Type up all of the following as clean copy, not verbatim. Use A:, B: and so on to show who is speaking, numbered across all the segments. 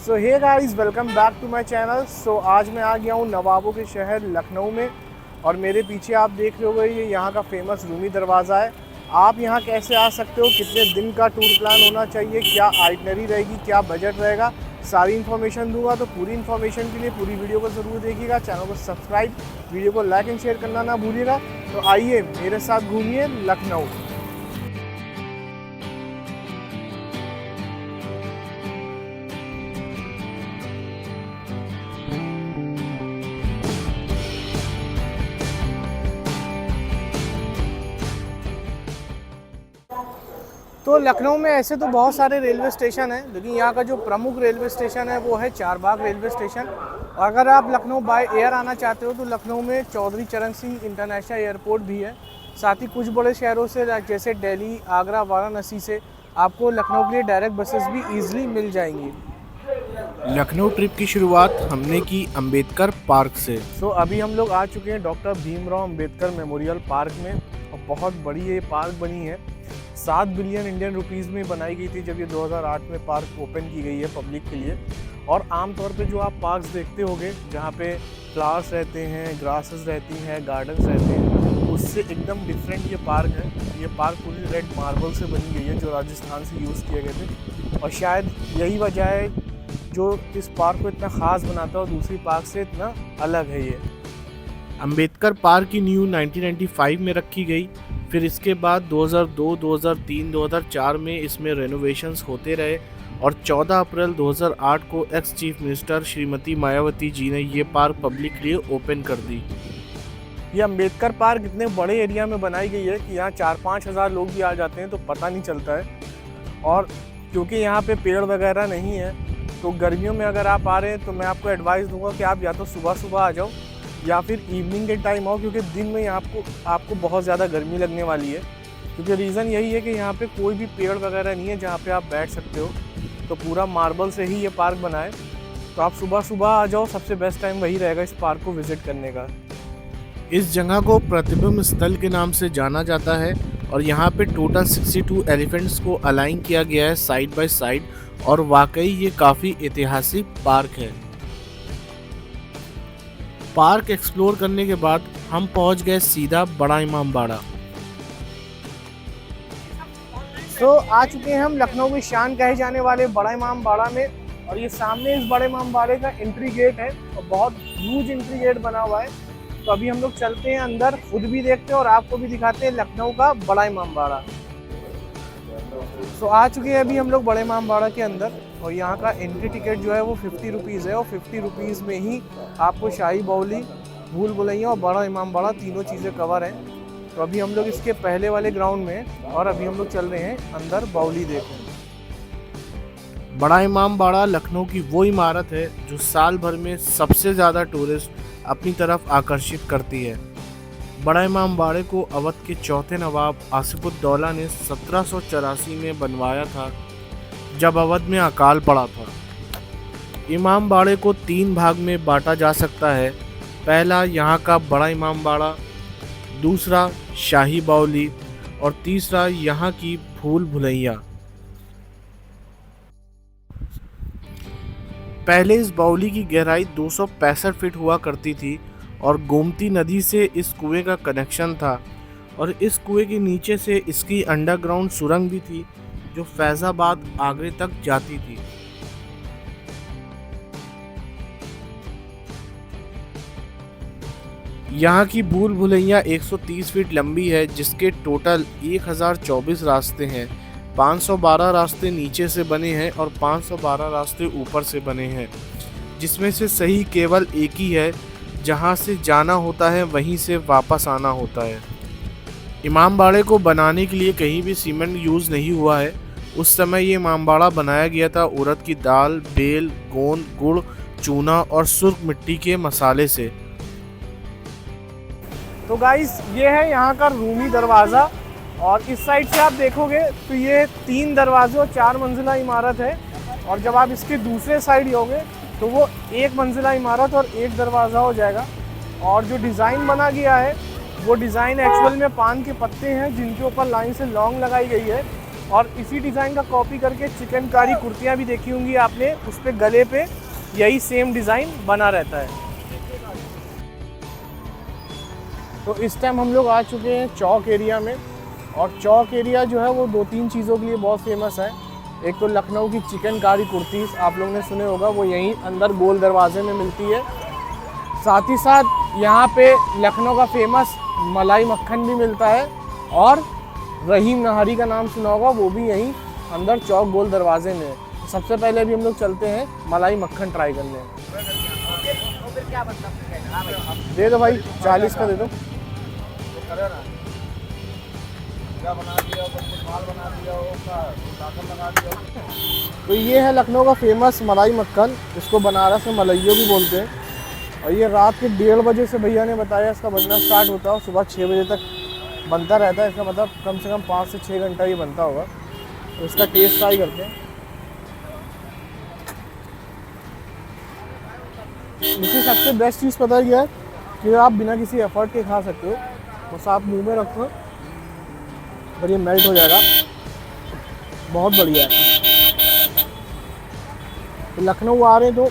A: So hey guys, welcome back to my channel. आज मैं आ गया हूँ नवाबों के शहर लखनऊ में, और मेरे पीछे आप देख रहे होगे ये यहाँ का फेमस रूमी दरवाज़ा है। आप यहाँ कैसे आ सकते हो, कितने दिन का टूर प्लान होना चाहिए, क्या आइटनरी रहेगी, क्या बजट रहेगा, सारी इन्फॉर्मेशन दूंगा। तो पूरी इन्फॉर्मेशन के लिए पूरी वीडियो को ज़रूर देखिएगा, चैनल को सब्सक्राइब, वीडियो को लाइक एंड शेयर करना ना भूलिएगा। तो आइए मेरे साथ घूमिए लखनऊ। तो लखनऊ में ऐसे तो बहुत सारे रेलवे स्टेशन हैं, लेकिन यहाँ का जो प्रमुख रेलवे स्टेशन है वो है चारबाग रेलवे स्टेशन। और अगर आप लखनऊ बाय एयर आना चाहते हो तो लखनऊ में चौधरी चरण सिंह इंटरनेशनल एयरपोर्ट भी है। साथ ही कुछ बड़े शहरों से जैसे दिल्ली, आगरा, वाराणसी से आपको लखनऊ के लिए डायरेक्ट बसेस भी ईजिली मिल जाएंगी।
B: लखनऊ ट्रिप की शुरुआत हमने की अंबेडकर पार्क से।
A: अभी हम लोग आ चुके हैं doctor Bhimrao Ambedkar memorial park में, और बहुत बड़ी ये पार्क बनी है। 7 बिलियन इंडियन रुपीज़ में बनाई गई थी जब ये 2008 में पार्क ओपन की गई है पब्लिक के लिए। और आमतौर पे जो आप पार्क्स देखते होंगे जहाँ पे फ्लावर्स रहते हैं, ग्रासेस रहती हैं, गार्डन्स रहते हैं, उससे एकदम डिफरेंट ये पार्क है। ये पार्क पूरी रेड मार्बल से बनी गई है जो राजस्थान से यूज़ किए गए थे, और शायद यही वजह है जो इस पार्क को इतना ख़ास बनाता है और दूसरी पार्क से इतना अलग है। ये
B: अंबेडकर पार्क की न्यू 1995 में रखी गई। फिर इसके बाद 2002, 2003, 2004 में इसमें रेनोवेशंस होते रहे, और 14 अप्रैल 2008 को ex chief minister Shrimati Mayawati ji ने ये पार्क पब्लिक के लिए ओपन कर दी।
A: ये अंबेडकर पार्क इतने बड़े एरिया में बनाई गई है कि यहाँ 4-5 हज़ार लोग भी आ जाते हैं तो पता नहीं चलता है। और क्योंकि यहाँ पे पेड़ वगैरह नहीं है, तो गर्मियों में अगर आप आ रहे हैं तो मैं आपको एडवाइस दूंगा कि आप या तो सुबह सुबह आ जाओ या फिर इवनिंग के टाइम आओ, क्योंकि दिन में आपको बहुत ज़्यादा गर्मी लगने वाली है। क्योंकि रीज़न यही है कि यहाँ पे कोई भी पेड़ वगैरह नहीं है जहाँ पे आप बैठ सकते हो, तो पूरा मार्बल से ही ये पार्क बना है। तो आप सुबह सुबह आ जाओ, सबसे बेस्ट टाइम वही रहेगा इस पार्क को विज़िट करने का।
B: इस जगह को प्रतिबिंब स्थल के नाम से जाना जाता है, और यहाँ पे टोटल 62 एलिफेंट्स को अलाइन किया गया है साइड बाय साइड, और वाकई ये काफ़ी ऐतिहासिक पार्क है। पार्क एक्सप्लोर करने के बाद हम पहुंच गए सीधा बड़ा इमाम बाड़ा।
A: आ चुके हैं हम लखनऊ की शान कहे जाने वाले बड़ा इमाम बाड़ा में, और ये सामने इस बड़े इमाम बाड़े का एंट्री गेट है, और बहुत ह्यूज एंट्री गेट बना हुआ है। तो अभी हम लोग चलते हैं अंदर, खुद भी देखते हैं और आपको भी दिखाते हैं लखनऊ का बड़ा इमाम बाड़ा। आ चुके हैं अभी हम लोग बड़े इमाम बाड़ा के अंदर, और यहाँ का एंट्री टिकट जो है वो 50 रुपीज़ है, और 50 रुपीज़ में ही आपको शाही बाउली, भूल भुलैया और बड़ा इमाम बाड़ा तीनों चीज़ें कवर हैं। तो अभी हम लोग इसके पहले वाले ग्राउंड में हैं, और अभी हम लोग चल रहे हैं अंदर बाउली देखने।
B: बड़ा इमाम बाड़ा लखनऊ की वो इमारत है जो साल भर में सबसे ज़्यादा टूरिस्ट अपनी तरफ आकर्षित करती है। बड़ा इमाम बाड़े को अवध के चौथे नवाब आसिफुद्दौला ने 1784 में बनवाया था, जब अवध में अकाल पड़ा था। इमाम बाड़े को 3 भाग में बांटा जा सकता है। पहला यहाँ का बड़ा इमाम बाड़ा, दूसरा शाही बाउली, और तीसरा यहाँ की भूल भुलैया। पहले इस बाउली की गहराई 265 फीट हुआ करती थी, और गोमती नदी से इस कुएं का कनेक्शन था, और इस कुएं के नीचे से इसकी अंडरग्राउंड सुरंग भी थी जो फैजाबाद आगरे तक जाती थी। यहाँ की भूल भुलैया 130 फीट लंबी है, जिसके टोटल 1024 रास्ते हैं। 512 रास्ते नीचे से बने हैं और 512 रास्ते ऊपर से बने हैं, जिसमें से सही केवल एक ही है। जहाँ से जाना होता है वहीं से वापस आना होता है। इमाम बाड़े को बनाने के लिए कहीं भी सीमेंट यूज़ नहीं हुआ है। उस समय ये इमाम बाड़ा बनाया गया था उड़द की दाल, बेल, गोंद, गुड़, चूना और सुर्ख मिट्टी के मसाले से।
A: तो गाइस, ये है यहाँ का रूमी दरवाज़ा, और इस साइड से आप देखोगे तो ये 3 दरवाजे और 4 मंजिला इमारत है। और जब आप इसके दूसरे साइड जाओगे तो वो 1 मंजिला इमारत और 1 दरवाज़ा हो जाएगा। और जो डिज़ाइन बना गया है वो डिज़ाइन एक्चुअल में पान के पत्ते हैं जिनके ऊपर लाइन से लौंग लगाई गई है। और इसी डिज़ाइन का कॉपी करके चिकनकारी कुर्तियाँ भी देखी होंगी आपने, उस पर गले पे यही सेम डिज़ाइन बना रहता है। तो इस टाइम हम लोग आ चुके हैं चौक एरिया में, और चौक एरिया जो है वो 2-3 चीज़ों के लिए बहुत फेमस है। एक तो लखनऊ की चिकनकारी कुर्तीज़ आप लोगों ने सुने होगा, वो यहीं अंदर गोल दरवाजे में मिलती है। साथ ही साथ यहाँ पे लखनऊ का फेमस मलाई मक्खन भी मिलता है, और रहीम नहारी का नाम सुना होगा, वो भी यहीं अंदर चौक गोल दरवाजे में है। सबसे पहले अभी हम लोग चलते हैं मलाई मक्खन ट्राई करने। दे दो भाई, 40 का दे दो। तो ये है लखनऊ का फेमस मलाई मक्खन, इसको बनारस में मलइयो भी बोलते हैं। और ये रात के 1:30 बजे से भैया ने बताया इसका बनना स्टार्ट होता है, और सुबह 6 बजे तक बनता रहता है। इसका मतलब कम से कम 5 से 6 घंटा ये बनता होगा। तो इसका टेस्ट ट्राई करते हैं। इसकी सबसे बेस्ट चीज़ पता है क्या है, कि आप बिना किसी एफर्ट के खा सकते हो। बस आप मुंह में रखो और ये मेल्ट हो जाएगा, बहुत बढ़िया है। तो लखनऊ आ रहे हैं तो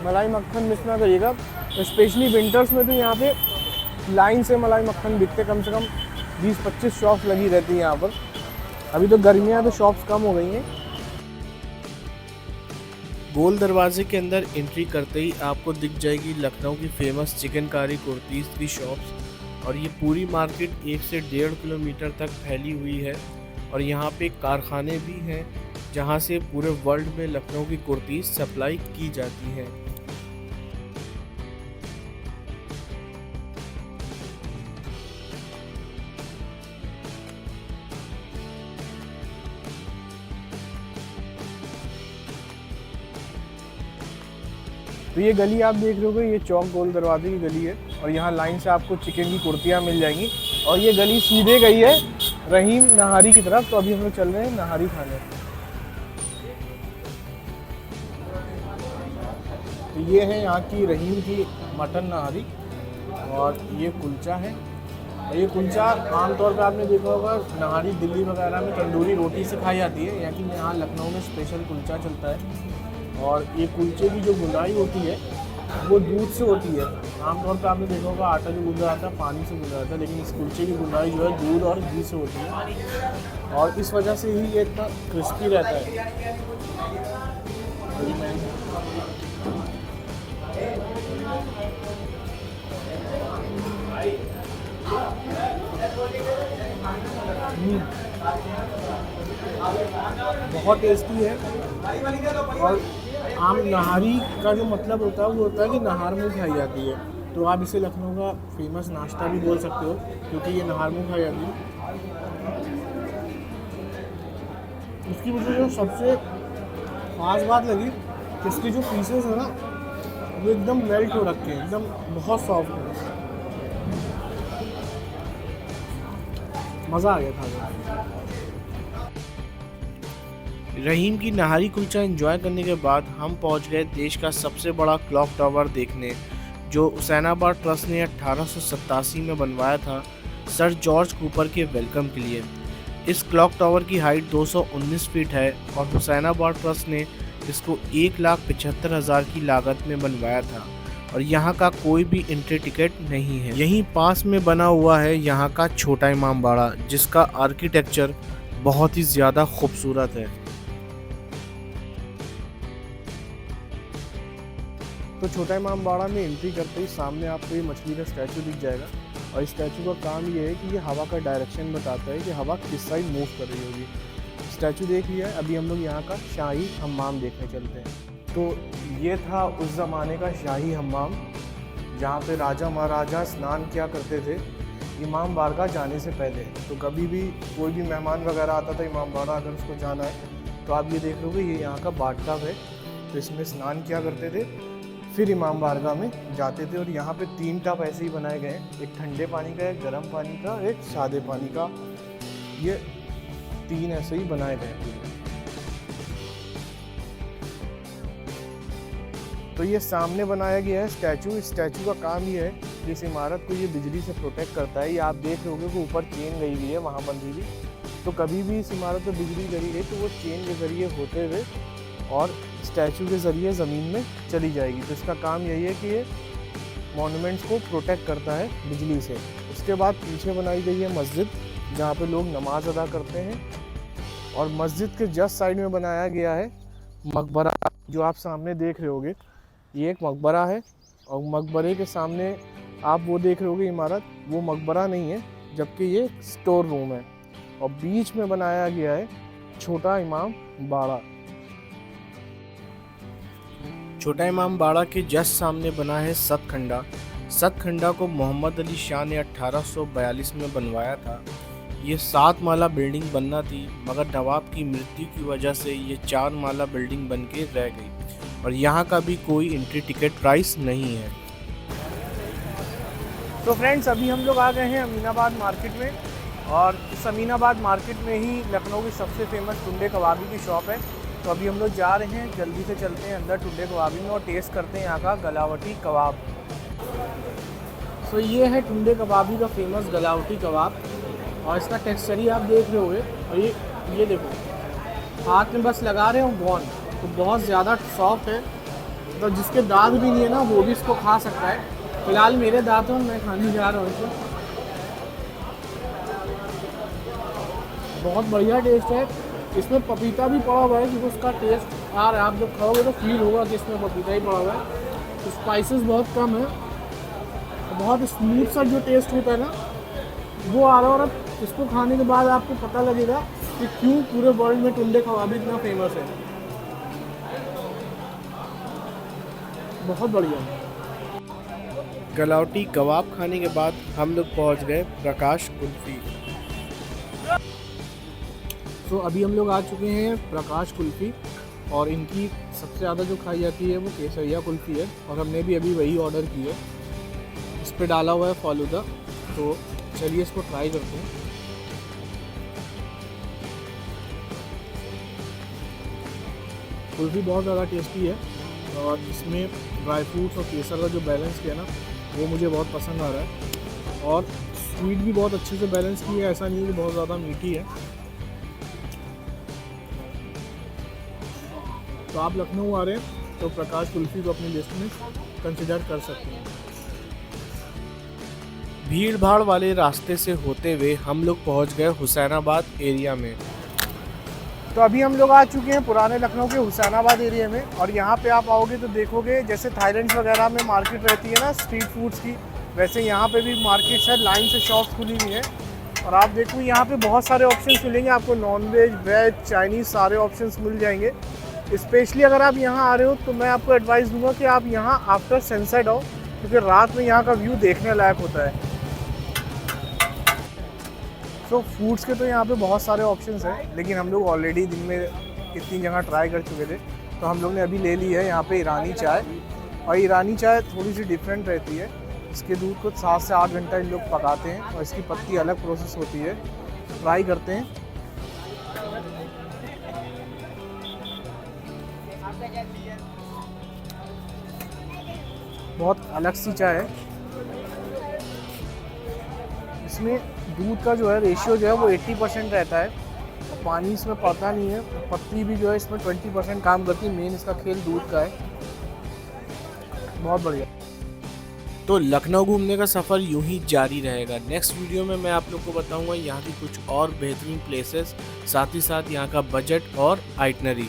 A: मलाई मक्खन मिस ना करिएगा। स्पेशली विंटर्स में तो यहाँ पे लाइन से मलाई मक्खन बिकते, कम से कम 20-25 शॉप्स लगी रहती हैं यहाँ पर। अभी तो गर्मियाँ तो शॉप्स कम हो गई हैं।
B: गोल दरवाजे के अंदर एंट्री करते ही आपको दिख जाएगी लखनऊ की फेमस चिकनकारी कुर्तीज़ की शॉप्स, और ये पूरी मार्केट 1 से 1.5 किलोमीटर तक फैली हुई है। और यहाँ पे कारखाने भी हैं जहाँ से पूरे वर्ल्ड में लखनऊ की कुर्तीज़ सप्लाई की जाती हैं।
A: तो ये गली आप देख रहे हो, ये चौक गोल दरवाजे की गली है, और यहाँ लाइन से आपको चिकन की कुर्तियाँ मिल जाएंगी। और ये गली सीधे गई है रहीम नहारी की तरफ। तो अभी हम लोग चल रहे हैं नहारी खाने। तो ये है यहाँ की रहीम की मटन नहारी, और ये कुलचा है। और ये कुलचा आमतौर पर आपने देखा होगा नहारी दिल्ली वगैरह में तंदूरी रोटी से खाई जाती है, यानी यहाँ लखनऊ में स्पेशल कुलचा चलता है। और ये कुलचे की जो गुंदाई होती है वो दूध से होती है। आमतौर पर आपने देखा होगा आटा जो गूंदा जाता है पानी से गूंदा जाता है, लेकिन इस कुलचे की गुंदाई जो है दूध और घी से होती है, और इस वजह से ही ये इतना क्रिस्पी रहता है। बहुत टेस्टी है। और आम नहारी का जो मतलब होता है वो होता है कि नहार में खाई जाती है। तो आप इसे लखनऊ का फेमस नाश्ता भी बोल सकते हो, क्योंकि ये नहार में खाई जाती है। इसकी मुझे जो सबसे खास बात लगी कि इसके जो पीसेस है ना वो एकदम मेल्ट हो रखे हैं, एकदम बहुत सॉफ्ट है। मज़ा आ गया खाने में।
B: रहीम की नहारी कुलचा एंजॉय करने के बाद हम पहुंच गए देश का सबसे बड़ा क्लॉक टावर देखने, जो हुसैनाबाद ट्रस्ट ने 1887 में बनवाया था सर जॉर्ज कूपर के वेलकम के लिए। इस क्लॉक टावर की हाइट 219 फीट है, और हुसैनाबाद ट्रस्ट ने इसको 1,75,000 की लागत में बनवाया था। और यहाँ का कोई भी एंट्री टिकट नहीं है। यहीं पास में बना हुआ है यहाँ का छोटा इमाम बाड़ा, जिसका आर्किटेक्चर बहुत ही ज़्यादा खूबसूरत है।
A: तो छोटा इमाम बाड़ा में एंट्री करते ही सामने आपको ये मछली का स्टैचू दिख जाएगा, और इस स्टैचू का काम ये है कि ये हवा का डायरेक्शन बताता है कि हवा किस साइड मूव कर रही होगी। स्टैचू देख लिया है, अभी हम लोग यहाँ का शाही हम्माम देखने चलते हैं। तो ये था उस ज़माने का शाही हम्माम, जहाँ पे राजा महाराजा स्नान किया करते थे इमाम बारगाह जाने से पहले। तो कभी भी कोई भी मेहमान वगैरह आता था इमाम बाड़ा, अगर उसको जाना है तो आप ये देख लोगे ये यहाँ का बाथटब है। तो इसमें स्नान किया करते थे, फिर इमाम बारगाह में जाते थे। और यहाँ पे 3 टब ऐसे ही बनाए गए हैं, एक ठंडे पानी का, एक गर्म पानी का, एक सादे पानी का। ये 3 ऐसे ही बनाए गए हैं। तो ये सामने बनाया गया है स्टैचू। इस स्टैचू का काम ये है कि इस इमारत को ये बिजली से प्रोटेक्ट करता है। ये आप देख रहे होगे कि ऊपर चेन गई हुई है, वहाँ बंधी हुई। तो कभी भी इस इमारत में बिजली चली गई तो वो चेन के ज़रिए होते हुए और स्टैचू के ज़रिए ज़मीन में चली जाएगी। तो इसका काम यही है कि ये मॉन्यूमेंट्स को प्रोटेक्ट करता है बिजली से। उसके बाद पीछे बनाई गई है मस्जिद, जहाँ पे लोग नमाज अदा करते हैं। और मस्जिद के जस्ट साइड में बनाया गया है मकबरा, जो आप सामने देख रहे होगे। ये एक मकबरा है और मकबरे के सामने आप वो देख रहे होगे इमारत, वो मकबरा नहीं है, जबकि ये स्टोर रूम है। और बीच में बनाया गया है छोटा इमाम बाड़ा।
B: छोटा इमाम बाड़ा के जस्ट सामने बना है सतखंडा। सतखंडा को मोहम्मद अली शाह ने 1842 में बनवाया था। ये 7 माला बिल्डिंग बनना थी, मगर नवाब की मृत्यु की वजह से ये 4 माला बिल्डिंग बन के रह गई और यहाँ का भी कोई एंट्री टिकट प्राइस नहीं है।
A: तो फ्रेंड्स, अभी हम लोग आ गए हैं अमीनाबाद मार्केट में, और इस अमीनाबाद मार्केट में ही लखनऊ की सबसे फेमस टुंडे कबाबी की शॉप है। तो अभी हम लोग जा रहे हैं, जल्दी से चलते हैं अंदर टुंडे कबाबी में और टेस्ट करते हैं यहाँ का गलावटी कबाब। तो ये है टुंडे कबाबी का फेमस गलावटी कबाब, और इसका टेक्सचर ही आप देख रहे होगे। और ये देखो, हाथ में बस लगा रहे हो गॉन, तो बहुत ज़्यादा सॉफ्ट है। तो जिसके दांत भी नहीं है ना, वो भी इसको खा सकता है। फिलहाल मेरे दांतों में मैं खाने जा रहा हूँ इसको। बहुत बढ़िया टेस्ट है। इसमें पपीता भी पड़ा हुआ है, क्योंकि उसका टेस्ट आ रहा है। आप जब खाओगे तो फील होगा कि इसमें पपीता ही पड़ा हुआ है। तो स्पाइसेस बहुत कम है, बहुत स्मूथ सा जो टेस्ट होता है ना, वो आ रहा है। और अब इसको खाने के बाद आपको पता लगेगा कि क्यों पूरे वर्ल्ड में टुंडे कबाबी इतना फेमस है। बहुत बढ़िया।
B: गलावटी कबाब खाने के बाद हम लोग पहुंच गए प्रकाश कुल्फी।
A: तो अभी हम लोग आ चुके हैं प्रकाश कुल्फ़ी, और इनकी सबसे ज़्यादा जो खाई जाती है वो केसरिया कुल्फ़ी है, और हमने भी अभी वही ऑर्डर की है। इस पर डाला हुआ है फालूदा। तो चलिए इसको ट्राई करते हैं। कुल्फ़ी बहुत ज़्यादा टेस्टी है, और इसमें ड्राई फ्रूट्स और केसर का जो बैलेंस किया ना, वो मुझे बहुत पसंद आ रहा है। और स्वीट भी बहुत अच्छे से बैलेंस की है, ऐसा नहीं है कि बहुत ज़्यादा मीठी है। तो आप लखनऊ आ रहे हैं तो प्रकाश कुल्फ़ी को अपनी लिस्ट में कंसिडर कर सकते हैं।
B: भीड़ भाड़ वाले रास्ते से होते हुए हम लोग पहुंच गए हुसैनाबाद एरिया में।
A: तो अभी हम लोग आ चुके हैं पुराने लखनऊ के हुसैनाबाद एरिया में, और यहाँ पे आप आओगे तो देखोगे जैसे थाईलैंड वगैरह में मार्केट रहती है ना स्ट्रीट फूड्स की, वैसे यहाँ पे भी मार्केट्स है, लाइन से शॉप्स खुली हुई हैं। और आप देखो यहाँ पे बहुत सारे ऑप्शंस मिलेंगे आपको, नॉन वेज, वेज, चाइनीज़, सारे ऑप्शंस मिल जाएंगे। स्पेशली अगर आप यहाँ आ रहे हो तो मैं आपको एडवाइस दूंगा कि आप यहाँ आफ्टर सनसेट आओ, क्योंकि रात में यहाँ का व्यू देखने लायक होता है। तो फूड्स के तो यहाँ पे बहुत सारे ऑप्शंस हैं, लेकिन हम लोग ऑलरेडी दिन में कितनी जगह ट्राई कर चुके थे, तो हम लोग ने अभी ले ली है यहाँ पे ईरानी चाय। और ईरानी चाय थोड़ी सी डिफरेंट रहती है। इसके दूध को 7 से 8 घंटा इन लोग पकाते हैं, और इसकी पत्ती अलग प्रोसेस होती है। ट्राई करते हैं। बहुत अलग सी चाय है। इसमें दूध का जो है रेशियो जो है वो 80% रहता है, और पानी इसमें पड़ता नहीं है। पत्ती भी जो है इसमें 20% काम करती है। मेन इसका खेल दूध का है। बहुत बढ़िया।
B: तो लखनऊ घूमने का सफ़र यूं ही जारी रहेगा। नेक्स्ट वीडियो में मैं आप लोग को बताऊंगा यहाँ की कुछ और बेहतरीन प्लेसेस, साथ ही साथ यहाँ का बजट और आइटनरी।